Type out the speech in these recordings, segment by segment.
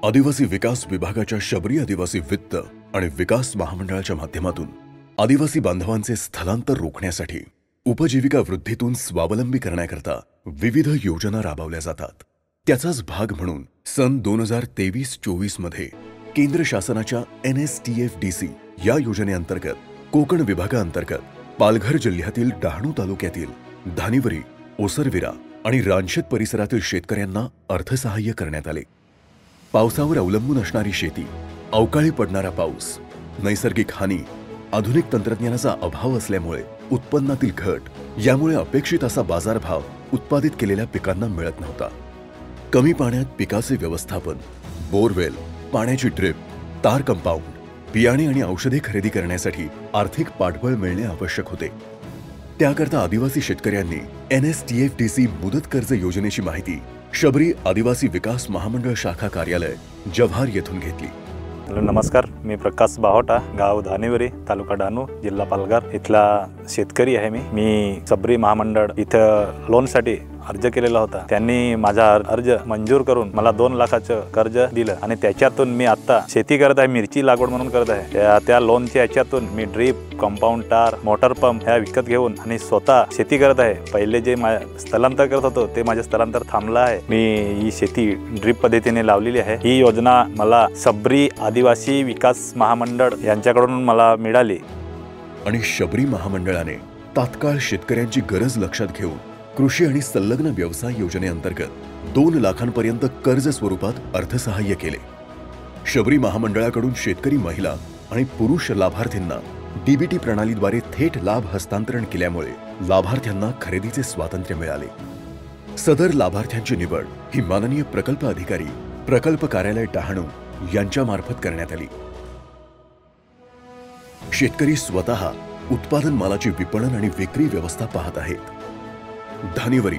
आदिवासी विकास विभागाच्या शबरी आदिवासी वित्त आणि विकास महामंडळाच्या माध्यमातून आदिवासी बांधवांचे स्थलांतर रोखण्यासाठी उपजीविका वृद्धीतून स्वावलंबी करण्याकरता विविध योजना राबवल्या जातात। त्याचाच भाग म्हणून सन 2023-24 मध्ये केंद्र शासनाच्या NSTF-DC या योजनेअंतर्गत कोकण विभागाअंतर्गत पालघर जिल्ह्यातील डहाणू तालुक्यातील धानिवरी, ओसरविरा आणि रानशेत परिसरातील शेतकऱ्यांना अर्थसहाय्य करण्यात आले। पावसावर अवलंबून असणारी शेती, अवकाळी पडणारा पाऊस, नैसर्गिक हानी, आधुनिक तंत्रज्ञानाचा अभाव असल्यामुळे उत्पन्नातील घट, यामुळे अपेक्षित असा बाजारभाव उत्पादित केलेल्या पिकांना मिळत नव्हता। कमी पाण्यात पिकाचे व्यवस्थापन, बोरवेल, पाण्याची ड्रिप, तार कंपाऊंड, बियाणे आणि औषधे खरेदी करण्यासाठी आर्थिक पाठबळ मिळणे आवश्यक होते। त्याकरता आदिवासी शेतकऱ्यांनी NSTF-DC मुदत कर्ज योजनेची माहिती शबरी आदिवासी विकास महामंडळ शाखा कार्यालय जव्हार येथून घेतली। नमस्कार, मी प्रकाश बाहोटा, गाव धानिवरी, तालुका डहाणू, जिल्हा पालघर इथला शेतकरी आहे। मी शबरी महामंडळ इथं लोनसाठी अर्ज केलेला होता। त्यांनी माझा अर्ज मंजूर करून मला 2 लाखाचं कर्ज दिलं आणि त्याच्यातून मी आता शेती करत आहे, मिरची लागवड म्हणून करत आहे। त्या लोनच्या याच्यातून मी ड्रीप, कंपाऊंड टार, मोटर पंप ह्या विकत घेऊन आणि स्वतः शेती करत आहे। पहिले जे स्थलांतर करत होतो ते माझे स्थलांतर थांबलं आहे। मी ही शेती ड्रीप पद्धतीने लावलेली आहे। ही योजना मला शबरी आदिवासी विकास महामंडळ यांच्याकडून मला मिळाली आणि शबरी महामंडळाने तात्काळ शेतकऱ्यांची गरज लक्षात घेऊन कृषी आणि संलग्न व्यवसाय योजनेअंतर्गत 2 लाखांपर्यंत कर्ज स्वरूपात अर्थसहाय्य केले। शबरी महामंडळाकडून शेतकरी महिला आणि पुरुष लाभार्थींना DBT प्रणालीद्वारे थेट लाभ हस्तांतरण केल्यामुळे लाभार्थ्यांना खरेदीचे स्वातंत्र्य मिळाले। सदर लाभार्थ्यांची निवड ही माननीय प्रकल्प अधिकारी, प्रकल्प कार्यालय डहाणू यांच्या मार्फत करण्यात आली। शेतकरी स्वतः उत्पादन मालाची विपणन आणि विक्री व्यवस्था पाहत आहेत। धानिवरी,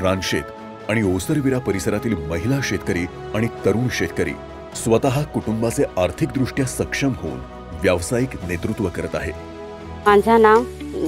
रानशेत आणि ओसरविरा परिसरातील महिला शेतकरी आणि तरुण शेतकरी स्वतः कुटुंबाचे आर्थिकदृष्ट्या सक्षम होऊन व्यावसायिक नेतृत्व करत आहेत। माझे नाव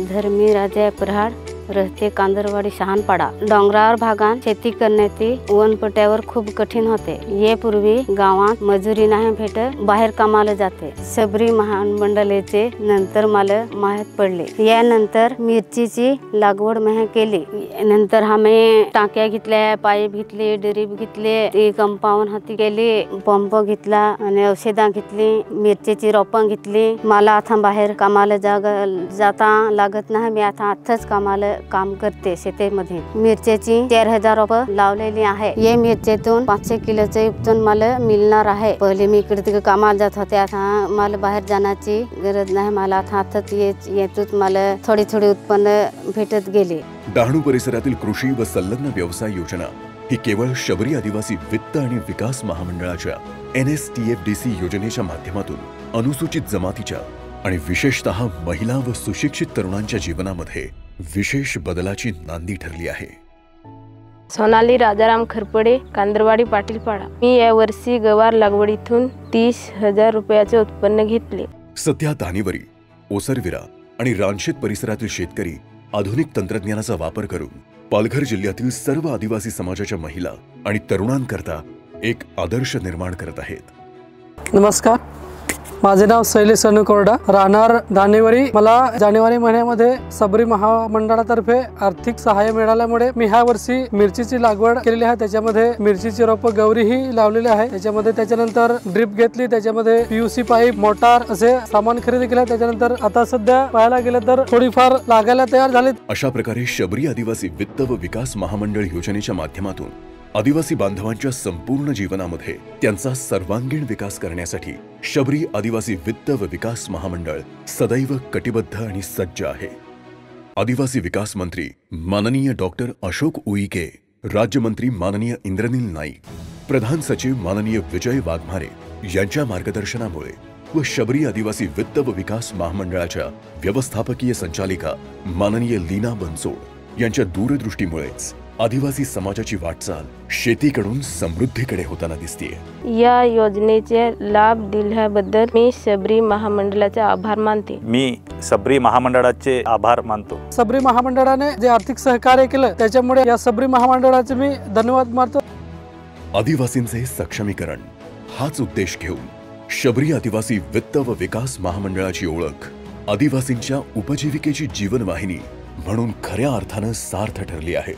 धर्मी राजा प्रहाड, रहते कांदरवाडी शहानपाडा। डोंगराळ भागात शेती करण्याची वनपट्ट्यावर खूप कठीण होते। यापूर्वी गावात मजुरी नाही भेटत, बाहेर कामाला जाते। शबरी महामंडळाचे नंतर मला माहित पडले। यानंतर मिरचीची लागवड मी केली। नंतर आम्ही टाक्या घेतल्या, पाईप घेतले, ड्रीप घेतले, कंपाऊंड हाती केली, पंप घेतला आणि औषधं घेतली, मिरचीची रोपं घेतली। मला आता बाहेर कामाला जाता लागत नाही। मी आता आताच कामाला काम करते शेतीमध्ये। मिरचीची 4000 रोपं लावलेली आहे। या मिरचीतून 500 किलोचे उत्पन्न मला मिळणार आहे। पहिले मी इकडे तिकडे कामाला जात होते, आता मला बाहेर जाण्याची गरज नाही। मला आता येतून मला थोडी उत्पन्न भेटत गेले। डहाणू परिसरातील कृषी व संलग्न व्यवसाय योजना ही केवळ शबरी आदिवासी वित्त आणि विकास महामंडळाच्या NSTF-DC योजनेच्या माध्यमातून अनुसूचित जमातीच्या आणि विशेषतः महिला व सुशिक्षित तरुणांच्या जीवनामध्ये विशेष बदलाची नांदी ठरली आहे। सोनाली राजाराम खरपडे, कांदरवाडी पाटीलपाडा। मी या वर्षी गवार लागवडीतून 30,000 रुपयाचे उत्पन्न घेतले। सध्या धानिवरी, ओसरविरा आणि रानशेत परिसरातील शेतकरी आधुनिक तंत्रज्ञानाचा वापर करून पालघर जिल्ह्यातील सर्व आदिवासी समाजाच्या महिला आणि तरुणांकरता एक आदर्श निर्माण करत आहेत। नमस्कार, माझे नाव शैलेश अनुकोरडा, राहणार धानिवरी। मला जानेवारी महिन्यामध्ये शबरी महामंडळातर्फे आर्थिक सहाय्य मिळाल्यामुळे मी ह्या वर्षी मिरचीची लागवड केलेली आहे। त्याच्यामध्ये मिरचीची रोपं गौरीही लावलेली आहे। त्याच्यानंतर ड्रिप घेतली, त्याच्यामध्ये PUC पाईप, मोटार असे सामान खरेदी केले। त्याच्यानंतर आता सध्या पाहायला गेलं तर थोडीफार लागायला तयार झाली। अशा प्रकारे शबरी आदिवासी वित्त व विकास महामंडळ योजनेच्या माध्यमातून आदिवासी बांधवांच्या संपूर्ण जीवनामध्ये त्यांचा सर्वांगीण विकास करण्यासाठी शबरी आदिवासी वित्त व विकास महामंडळ सदैव कटिबद्ध आणि सज्ज आहे। आदिवासी विकास मंत्री माननीय डॉक्टर अशोक उईके, राज्यमंत्री माननीय इंद्रनील नाईक, प्रधान सचिव माननीय विजय वाघमारे यांच्या मार्गदर्शनामुळे व शबरी आदिवासी वित्त व विकास महामंडळाच्या व्यवस्थापकीय संचालिका माननीय लीना बनसोड यांच्या दूरदृष्टीमुळेच आदिवासी समाजाची वाटचाल शेतीकडून समृद्धीकडे होताना दिसतेय। या योजनेचे लाभ दिल्याबद्दल मी शबरी महामंडळाचे आभार मानते। मी शबरी महामंडळाचे आभार मानतो। शबरी महामंडळाने जे आर्थिक सहकार्य केलं त्याच्यामुळे या शबरी महामंडळाचे मी धन्यवाद मानतो। आदिवासींचे सक्षमीकरण हाच उद्देश घेऊन शबरी आदिवासी वित्त व विकास महामंडळाची ओळख आदिवासींच्या उपजीविकेची जीवनवाहिनी म्हणून खऱ्या अर्थानं सार्थ ठरली आहे।